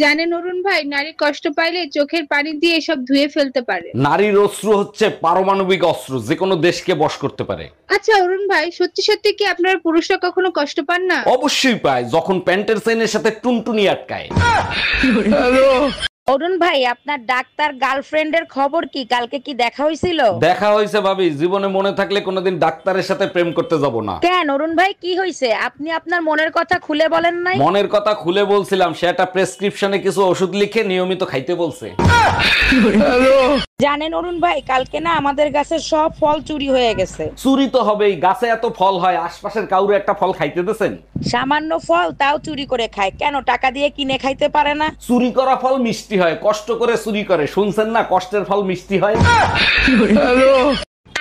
জানেন অরুণ ভাই, নারী কষ্ট পাইলে চোখের পানি দিয়ে সব ধুয়ে ফেলতে পারে। নারীর অশ্রু হচ্ছে পারমাণবিক অস্ত্র, যে কোনো দেশকে বশ করতে পারে। আচ্ছা অরুণ ভাই, সত্যি সত্যি কি আপনারা পুরুষরা কখনো কষ্ট পান না? অবশ্যই পায়, যখন প্যান্টের চেইনের সাথে টুনটুনি আটকায়। অরুণ ভাই, আপনার ডাক্তার গার্লফ্রেন্ডের খবর কি? কালকে কি দেখা হয়েছিল? দেখা হয়েছে ভাবি, জীবনে মনে থাকলে কোনোদিন ডাক্তারের সাথে প্রেম করতে যাব না। কেন অরুণ ভাই, কি হয়েছে? আপনি আপনার মনের কথা খুলে বলেন নাই? মনের কথা খুলে বলছিলাম, সে একটা প্রেসক্রিপশনে কিছু ওষুধ লিখে নিয়মিত খাইতে বলছে। জানেন অরুণ ভাই, কালকে না আমাদের গাছের সব ফল চুরি হয়ে গেছে। চুরি তো হবেই, গাছে এত ফল হয়, আশপাশের কাউরে একটা ফল খাইতে দিয়েছেন? সামান্য ফল, তাও চুরি করে খায়। কেন টাকা দিয়ে কিনে খাইতে পারে না? চুরি করা ফল মিষ্টি হয়, কষ্ট করে চুরি করে, শুনছেন না কষ্টের ফল মিষ্টি হয়।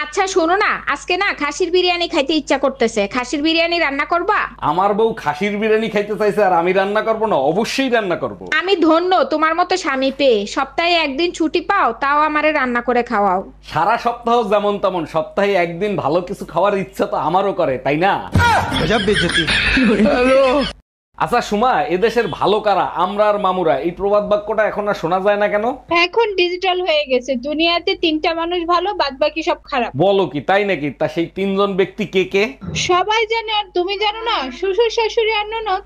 আচ্ছা শোনো না, আজকে না খাসির বিরিয়ানি খাইতে ইচ্ছা করতেছে। খাসির বিরিয়ানি রান্না করবা? আমার বউ খাসির বিরিয়ানি খাইতে চাইছে আর আমি রান্না করব না? অবশ্যই রান্না করব। আমি ধন্য তোমার মতো স্বামী পেয়ে। সপ্তাহে একদিন ছুটি পাও, তাও আমারে রান্না করে খাওয়াও। সারা সপ্তাহ যেমন তেমন, সপ্তাহে একদিন ভালো কিছু খাওয়ার ইচ্ছা তো আমারও করে, তাই না? আচ্ছা সুমা, এদেশের ভালো কারা, আমরা আর মামুরা, এই প্রবাদ বাক্যটা এখন আর শোনা যায় না কেন? এখন ডিজিটাল হয়ে গেছে, দুনিয়াতে তিনটা মানুষ ভালো, বাদ বাকি সব খারাপ। বলো কি, তাই নাকি? তা সেই তিনজন ব্যক্তি কে কে? সবাই জানে, আর তুমি জানো না? শ্বশুর শাশুড়ি আর ননদ।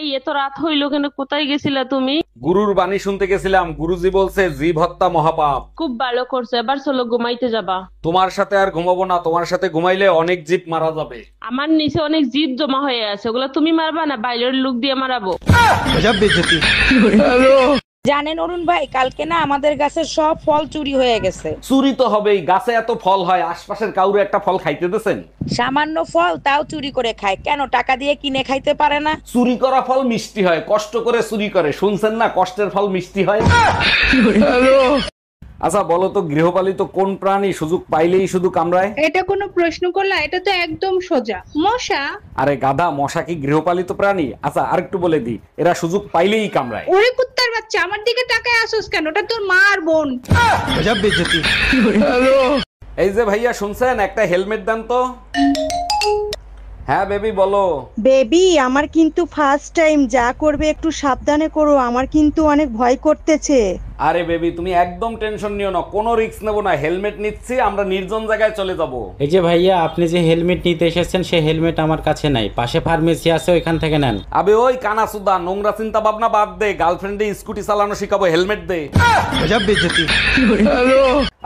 এই এত রাত হইলো কেন? কোথায় গেছিলা তুমি? গুরুর বাণী শুনতে গেছিলাম, গুরুজি বলছে জীব হত্যা মহাপাপ। খুব ভালো করছো, এবার চলো ঘুমাইতে যাবা। তোমার সাথে আর ঘুমাবো না, তোমার সাথে ঘুমাইলে অনেক জীব মারা যাবে। আমার নিচে অনেক জিদ জমা হয়ে আছে, ওগুলা তুমি মারবা না বাইরের লোক দিয়ে মারাবো? জানেন অরুণ ভাই, কালকে না আমাদের গাছের সব ফল চুরি হয়ে গেছে। চুরি তো হবেই, গাছে এত ফল হয়, আশপাশের কাউরে একটা ফল খাইতে দিয়েছেন? সামান্য ফল, তাও চুরি করে খায়। কেন টাকা দিয়ে কিনে খাইতে পারে না? চুরি করা ফল মিষ্টি হয়, কষ্ট করে চুরি করে, শুনছেন না কষ্টের ফল মিষ্টি হয়। আচ্ছা বলো তো, গৃহপালিত কোন প্রাণী সুযোগ পাইলেই শুধু কামড়ায়? এটা কোনো প্রশ্ন করলা? এটা তো একদম সোজা, মশা। আরে গাধা, মশা কি গৃহপালিত প্রাণী? আচ্ছা আরেকটু বলে দি, এরা সুযোগ পাইলেই কামড়ায়। ওরে কুত্তার বাচ্চা, আমার দিকে তাকায় আসোস কেন? ওটা তোর মা আর বোন। এই যে ভাইয়া শুনছেন, একটা হেলমেট দেন তো। হ্যাঁ বেবি বলো। বেবি, আমার কিন্তু ফার্স্ট টাইম, যা করবে একটু সাবধানে করো, আমার কিন্তু অনেক ভয় করতেছে। আরে বেবি তুমি একদম টেনশন নিও না, কোনো রিস্ক নেবো না, হেলমেট নিচ্ছি, আমরা নির্জন জায়গায় চলে যাব। এই যে ভাইয়া, আপনি যে হেলমেট নিতে এসেছেন সেই হেলমেট আমার কাছে নাই, পাশে ফার্মেসি আছে, ওইখান থেকে নেন। আবে ওই কানা সুদা, নোংরা চিন্তা ভাবনা বাদ দে, গার্লফ্রেন্ডে স্কুটি চালানো শিখাবো, হেলমেট দে।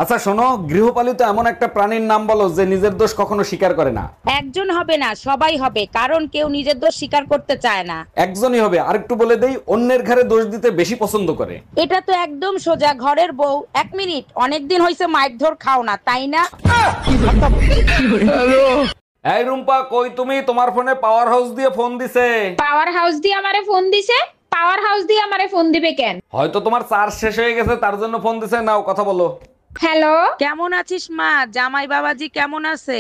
আচ্ছা শোনো, গৃহপালিত এমন একটা প্রাণীর নাম বলো যে নিজের দোষ কখনো স্বীকার করে না। একজন হবে না, সবাই হবে, কারণ কেউ নিজের দোষ স্বীকার করতে চায় না। একজনই হবে, আরেকটু বলে দেই, অন্যের ঘরে দোষ দিতে বেশি পছন্দ করে। এটা তো একদম সোজা, ঘরের বউ। এক মিনিট, অনেকদিন হয়েছে মাইর খাও না, তাই না? এই রুম্পা, কই তুমি? তোমার ফোনে পাওয়ার হাউস দিয়ে ফোন দিছে। পাওয়ার হাউস দিয়ে আমারে ফোন দিছে? পাওয়ার হাউস দিয়ে আমারে ফোন দিবে কেন? হয়তো তোমার চার্জ শেষ হয়ে গেছে, তার জন্য ফোন দিছে। নাও কথা বলো। হ্যালো, কেমন আছিস মা? জামাই বাবাজি কেমন আছে?